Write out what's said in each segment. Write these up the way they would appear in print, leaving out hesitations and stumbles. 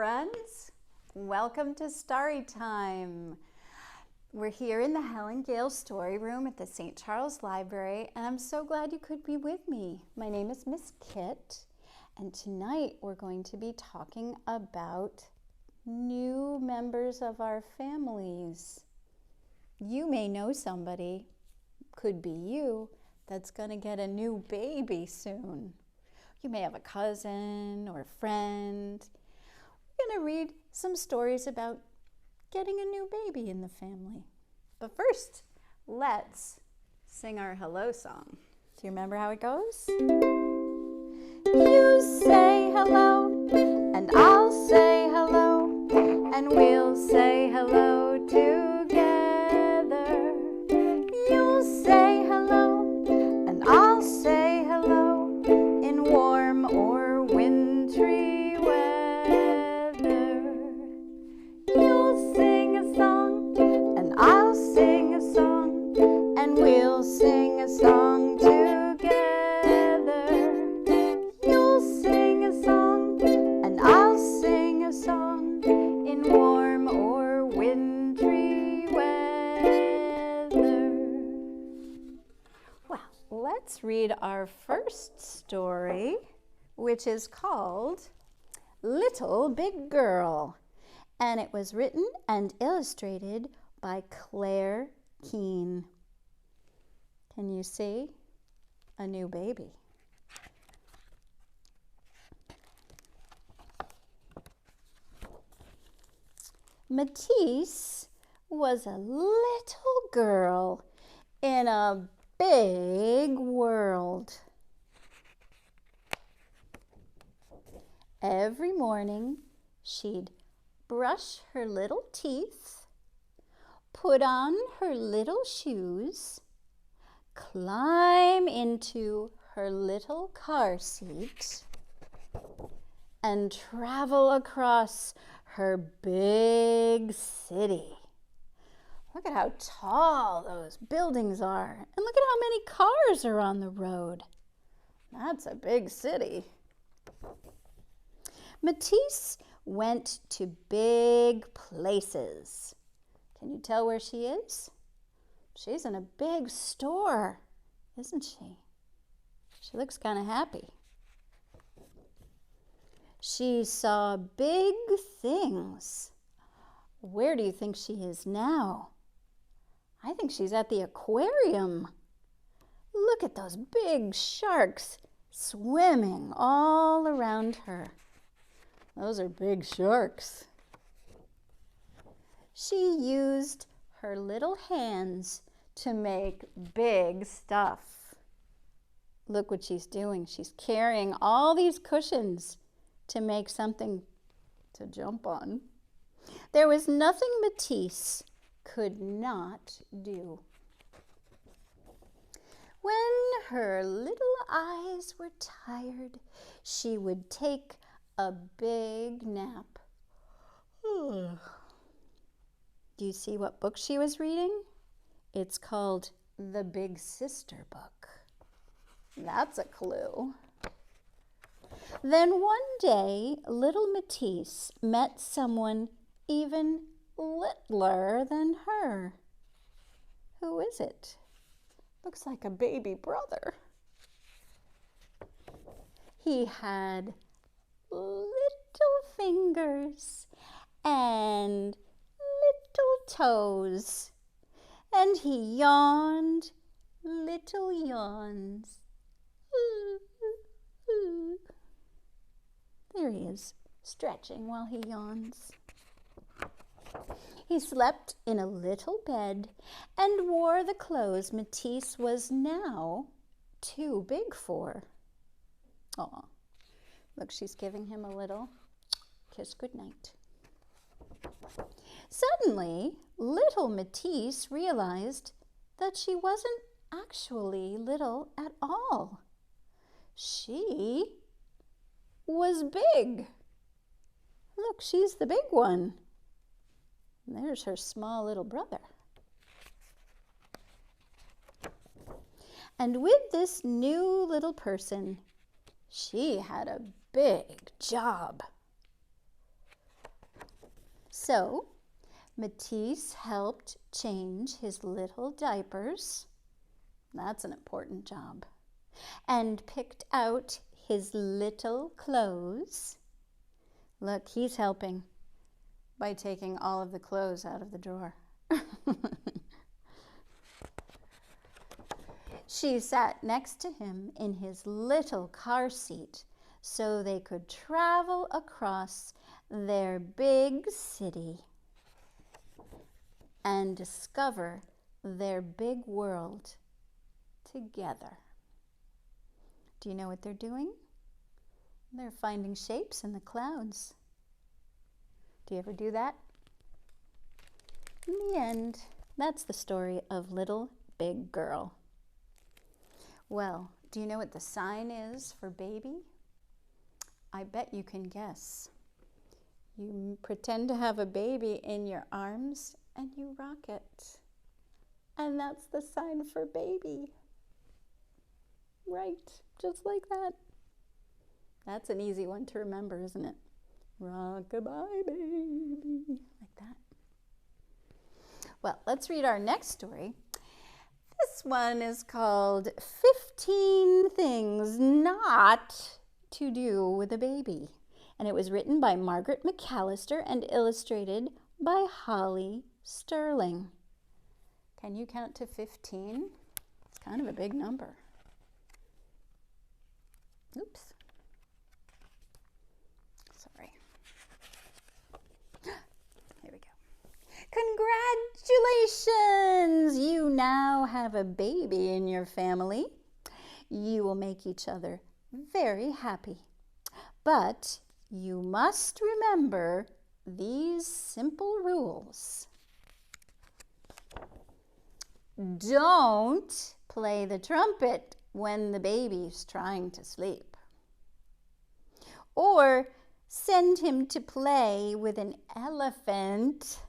friends. Welcome to Starrytime. We're here in the Helen Gale Story Room at the St. Charles Library, and I'm so glad you could be with me. My name is Miss Kit, and tonight we're going to be talking about new members of our families. You may know somebody, could be you, that's going to get a new baby soon. You may have a cousin or a friend. We're going to read some stories about getting a new baby in the family. But first, let's sing our hello song. Do you remember how it goes? You say hello, and I'll say hello, and we'll say hello together. You'll say hello, and I'll say hello in warm or wintry weather. You'll sing a song, and I'll sing a song, and we'll sing a song together. You'll sing a song, and I'll sing a song in warm or wintry weather. Well, let's read our first story, which is called Little Big Girl. And it was written and illustrated by Claire Keene. Can you see? A new baby. Matisse was a little girl in a big world. Every morning, she'd brush her little teeth, put on her little shoes, climb into her little car seat, and travel across her big city. Look at how tall those buildings are, and look at how many cars are on the road. That's a big city. Matisse went to big places. Can you tell where she is? She's in a big store, isn't she? She looks kind of happy. She saw big things. Where do you think she is now? I think she's at the aquarium. Look at those big sharks swimming all around her. Those are big sharks. She used her little hands to make big stuff. Look what she's doing. She's carrying all these cushions to make something to jump on. There was nothing Matisse could not do. When her little eyes were tired, she would take a big nap. Do you see what book she was reading? It's called The Big Sister book. That's a clue. Then one day, little Matisse met someone even littler than her. Who is it? Looks like a baby brother. He had little fingers and little toes, and he yawned little yawns. There he is, stretching while he yawns. He slept in a little bed and wore the clothes Matisse was now too big for. Aw. Look, she's giving him a little kiss goodnight. Suddenly, little Matisse realized that she wasn't actually little at all. She was big. Look, she's the big one. And there's her small little brother. And with this new little person, she had a big job. So Matisse helped change his little diapers. That's an important job. And picked out his little clothes. Look, he's helping by taking all of the clothes out of the drawer. She sat next to him in his little car seat so they could travel across their big city and discover their big world together. Do you know what they're doing? They're finding shapes in the clouds. Do you ever do that? In the end, that's the story of Little Big Girl. Well, do you know what the sign is for baby? I bet you can guess. You pretend to have a baby in your arms and you rock it. And that's the sign for baby. Right, just like that. That's an easy one to remember, isn't it? Rock-a-bye baby, like that. Well, let's read our next story. This one is called 15 Things Not to Do with a Baby. And it was written by Margaret McAllister and illustrated by Holly Sterling. Can you count to 15? It's kind of a big number. Oops. Sorry. Here we go. Congratulations! You now have a baby in your family. You will make each other very happy. But you must remember these simple rules. Don't play the trumpet when the baby's trying to sleep. Or send him to play with an elephant.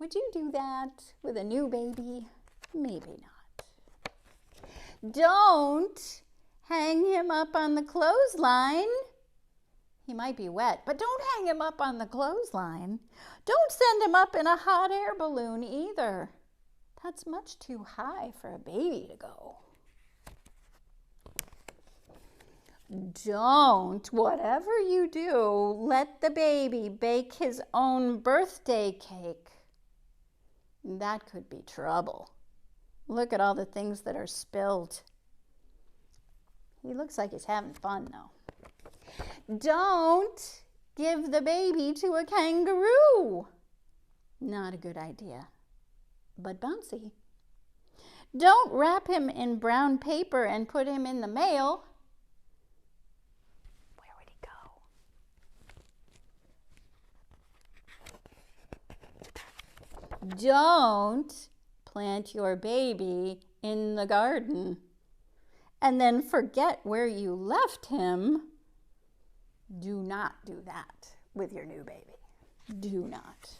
Would you do that with a new baby? Maybe not. Don't hang him up on the clothesline. He might be wet, but don't hang him up on the clothesline. Don't send him up in a hot air balloon either. That's much too high for a baby to go. Don't, whatever you do, let the baby bake his own birthday cake. That could be trouble. Look at all the things that are spilled. He looks like he's having fun though. Don't give the baby to a kangaroo. Not a good idea, but bouncy. Don't wrap him in brown paper and put him in the mail. Where would he go? Don't plant your baby in the garden and then forget where you left him. Do not do that with your new baby. Do not.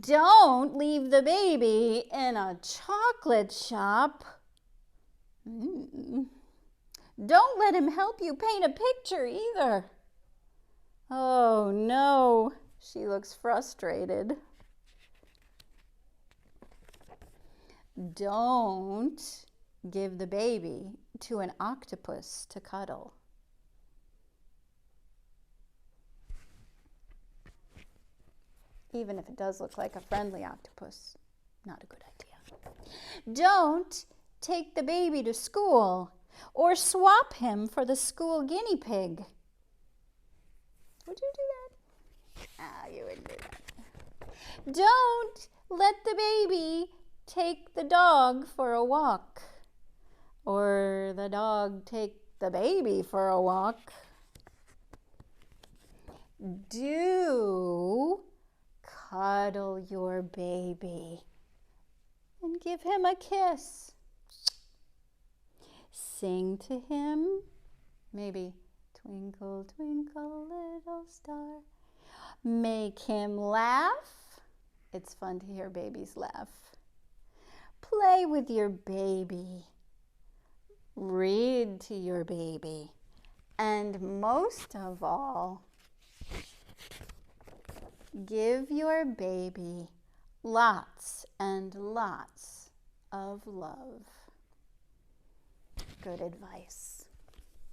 Don't leave the baby in a chocolate shop. Don't let him help you paint a picture either. Oh no, she looks frustrated. Don't give the baby to an octopus to cuddle. Even if it does look like a friendly octopus, not a good idea. Don't take the baby to school or swap him for the school guinea pig. Would you do that? Ah, you wouldn't do that. Don't let the baby take the dog for a walk or the dog take the baby for a walk. Do cuddle your baby and give him a kiss. Sing to him, maybe twinkle, twinkle, little star. Make him laugh. It's fun to hear babies laugh. Play with your baby. Read to your baby. And most of all, Give your baby lots and lots of love. Good advice.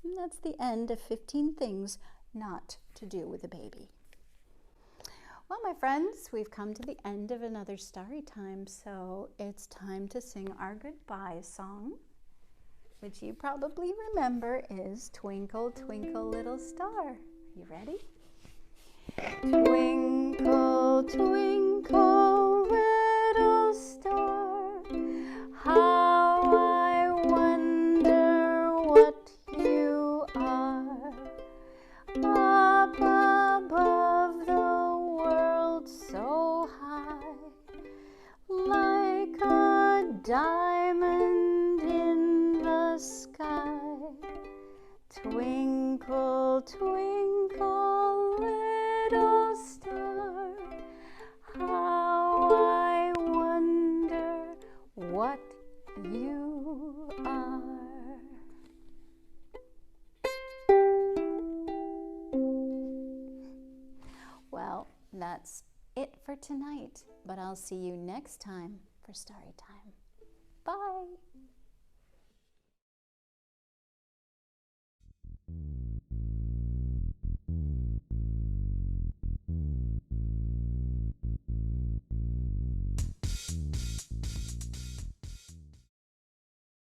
And that's the end of 15 things not to do with a baby. Well, my friends, we've come to the end of another story time, so it's time to sing our goodbye song, which you probably remember is Twinkle, Twinkle, Little Star. You ready? Twinkle, twinkle, little star, how I wonder what you are. Up above the world so high, like a diamond in the sky. Twinkle, twinkle, little star, how I wonder what you are. Well, that's it for tonight, but I'll see you next time for Starrytime. Bye!